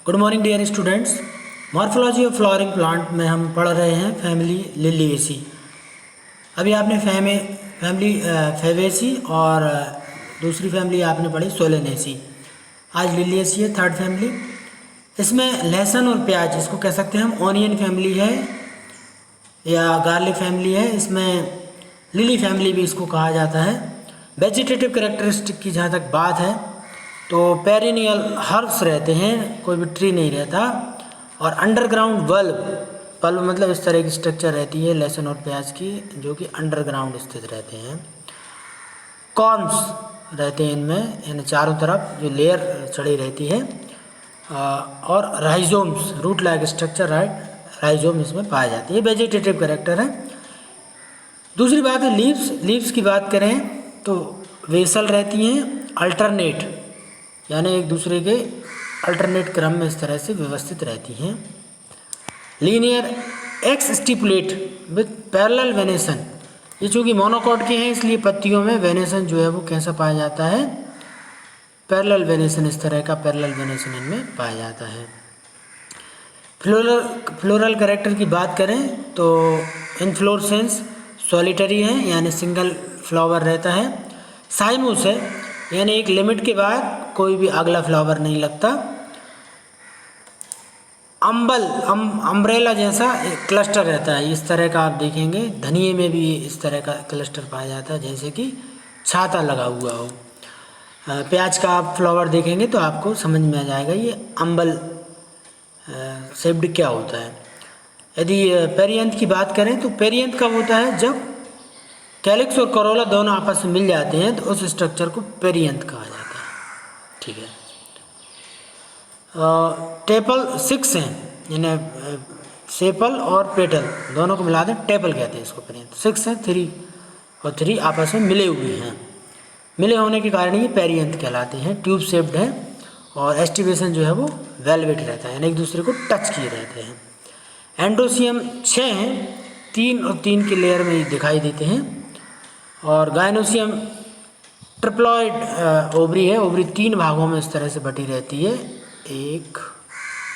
Good morning dear students. Morphology of flowering plant में हम पढ़ रहे हैं फैमिली लिलिएसी। अभी आपने फैमिली फेवेसी और दूसरी फैमिली आपने पढ़ी सोलेनेसी। आज लिलिएसी है, थर्ड फैमिली। इसमें लहसुन और प्याज, इसको कह सकते हैं हम ऑनियन फैमिली है या गार्लिक फैमिली है। इसमें लिली फैमिली भी इसको कहा जाता है। वेजिटेटिव कैरेक्टरिस्टिक की जहाँ तक बात है तो पेरिनियल हर्ब्स रहते हैं, कोई भी ट्री नहीं रहता। और अंडरग्राउंड पल्ब मतलब इस तरह की स्ट्रक्चर रहती है लहसुन और प्याज की, जो कि अंडरग्राउंड स्थित रहते हैं। कॉर्म्स रहते हैं इनमें, इन चारों तरफ जो लेयर चढ़ी रहती है। और rhizomes, root like structure, rhizome इसमें पाए जाते हैं। ये वेजिटेटिव कैरेक्टर है। दूसरी बात है लीव्स की बात करें तो वेसल रहती हैं, अल्टरनेट यानी एक दूसरे के अल्टरनेट क्रम में इस तरह से व्यवस्थित रहती हैं। Linear exstipulate with parallel venation, ये चूँकि मोनोकॉट के हैं इसलिए पत्तियों में वेनेसन जो है वो कैसा पाया जाता है, पैरेलल वेनेसन, इस तरह का पैरेलल वेनेसन इनमें पाया जाता है। फ्लोरल कैरेक्टर की बात करें तो इनफ्लोरेसेंस सॉलिटरी है यानी सिंगल फ्लावर रहता है। साइमस है यानी एक लिमिट के बाद कोई भी अगला फ्लावर नहीं लगता। अम्ब्रेला जैसा एक क्लस्टर रहता है, इस तरह का आप देखेंगे। धनिये में भी इस तरह का क्लस्टर पाया जाता है, जैसे कि छाता लगा हुआ हो। प्याज का आप फ्लावर देखेंगे तो आपको समझ में आ जाएगा ये अम्बल शेप्ड क्या होता है। यदि पेरियंथ की बात करें तो पेरियंथ कब होता है, जब कैलिक्स और करोला दोनों आपस में मिल जाते हैं तो उस स्ट्रक्चर को पेरियंथ कहा जाता है। ठीक है। टेपल 6 हैं, यानी सेपल और पेटल दोनों को मिला दें टेपल कहते हैं इसको। पेरियंथ 6 हैं, 3 और 3 आपस में मिले हुए हैं। मिले होने के कारण ये पेरियंथ कहलाते हैं। ट्यूब शेप्ड है और एस्टिवेशन जो है वो वेलवेट रहता है, यानी एक दूसरे को टच किए रहते हैं। एंड्रोसियम 6 हैं, 3 और 3 के लेयर में दिखाई देते हैं। और गायनोसियम ट्रिप्लॉइड ओवरी है, ओवरी 3 भागों में इस तरह से बटी रहती है, 1,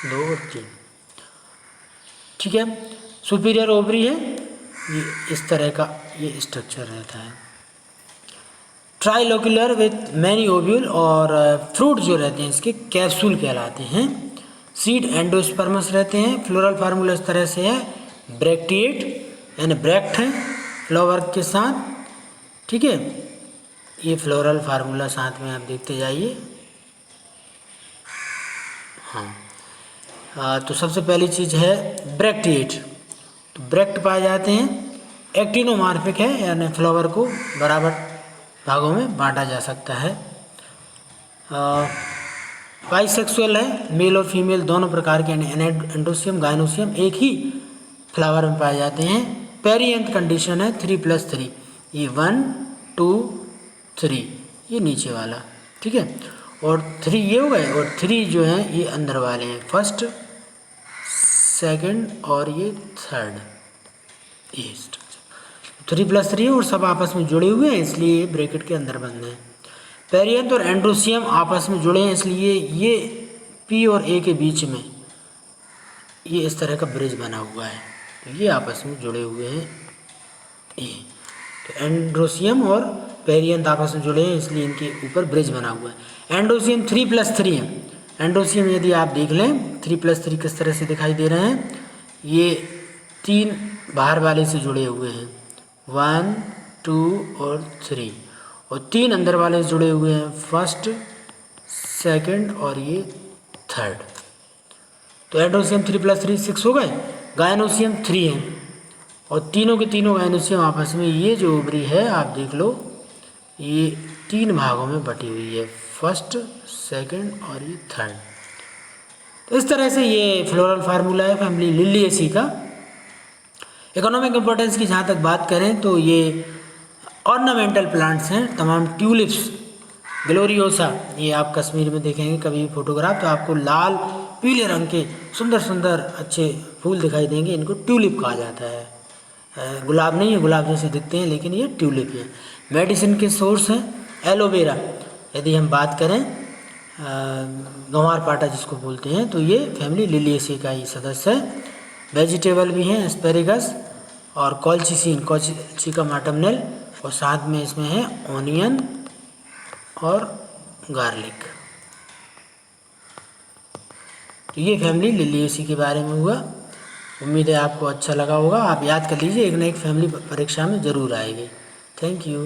2 और 3। ठीक है। सुपीरियर ओवरी है, ये इस तरह का ये स्ट्रक्चर रहता है। ट्राइलोक्युलर विथ मैनी ओव्यूल, और फ्रूट जो रहते हैं इसके कैप्सूल कहलाते हैं। सीड एंडोस्पर्मस रहते हैं। फ्लोरल फार्मूला इस तरह से है, ब्रैक्टिएट यानी ब्रैक्ट है फ्लावर के साथ। ठीक है, ये फ्लोरल फार्मूला साथ में आप देखते जाइए। हाँ, तो सबसे पहली चीज़ है ब्रैक्टिएट, तो ब्रैक्ट पाए जाते हैं। एक्टिनोमार्फिक है यानी फ्लावर को बराबर भागों में बांटा जा सकता है। बाइसेक्सुअल है, मेल और फीमेल दोनों प्रकार के, यानी एंड्रोसियम गायनोसियम एक ही फ्लावर में पाए जाते हैं। पेरियंथ कंडीशन है 3+3, ये 1, 2, 3 ये नीचे वाला। ठीक है, और 3 ये हो गए, और 3 जो हैं ये अंदर वाले हैं, फर्स्ट, सेकंड और ये थर्ड। ये 3+3 है और सब आपस में जुड़े हुए हैं, इसलिए ये ब्रैकेट के अंदर बंद हैं। पेरियंथ और एंड्रोसियम आपस में जुड़े हैं, इसलिए ये पी और ए के बीच में ये इस तरह का ब्रिज बना हुआ है, तो ये आपस में जुड़े हुए हैं। ये तो एंड्रोसियम और पेरियंथ आपस में जुड़े हैं, इसलिए इनके ऊपर ब्रिज बना हुआ है। एंड्रोसियम 3+3 है। एंड्रोसियम यदि आप देख लें 3+3 किस तरह से दिखाई दे रहे हैं, ये 3 बाहर वाले से जुड़े हुए हैं, 1, 2 और 3, और 3 अंदर वाले से जुड़े हुए हैं, फर्स्ट, सेकंड और ये थर्ड। तो एंड्रोसियम 3+3 6 हो गए। गायनोसियम 3 है और तीनों के तीनों गायनोसियम आपस में, ये जो ओवरी है आप देख लो, ये 3 भागों में बटी हुई है, फर्स्ट, सेकंड और ये थर्ड। तो इस तरह से ये फ्लोरल फार्मूला है फैमिली लिलिएसी का। इकोनॉमिक इम्पोर्टेंस की जहाँ तक बात करें तो ये ऑर्नामेंटल प्लांट्स हैं, तमाम ट्यूलिप्स, ग्लोरियोसा, ये आप कश्मीर में देखेंगे कभी फोटोग्राफ तो आपको लाल पीले रंग के सुंदर सुंदर अच्छे फूल दिखाई देंगे, इनको ट्यूलिप कहा जाता है। गुलाब नहीं है, गुलाब जैसे दिखते हैं लेकिन ये ट्यूलिप है। मेडिसिन के सोर्स हैं। एलोवेरा, यदि हम बात करें गंवारपाठा जिसको बोलते हैं, तो ये फैमिली लिलिएसी का ही सदस्य है। वेजिटेबल भी हैं एस्पेरेगस और कॉल्चिसिकम ऑटमनल, और साथ में इसमें है ऑनियन और गार्लिक। तो ये फैमिली लिलिएसी के बारे में हुआ। उम्मीद है आपको अच्छा लगा होगा। आप याद कर लीजिए, एक ना एक फैमिली परीक्षा में ज़रूर आएगी। Thank you.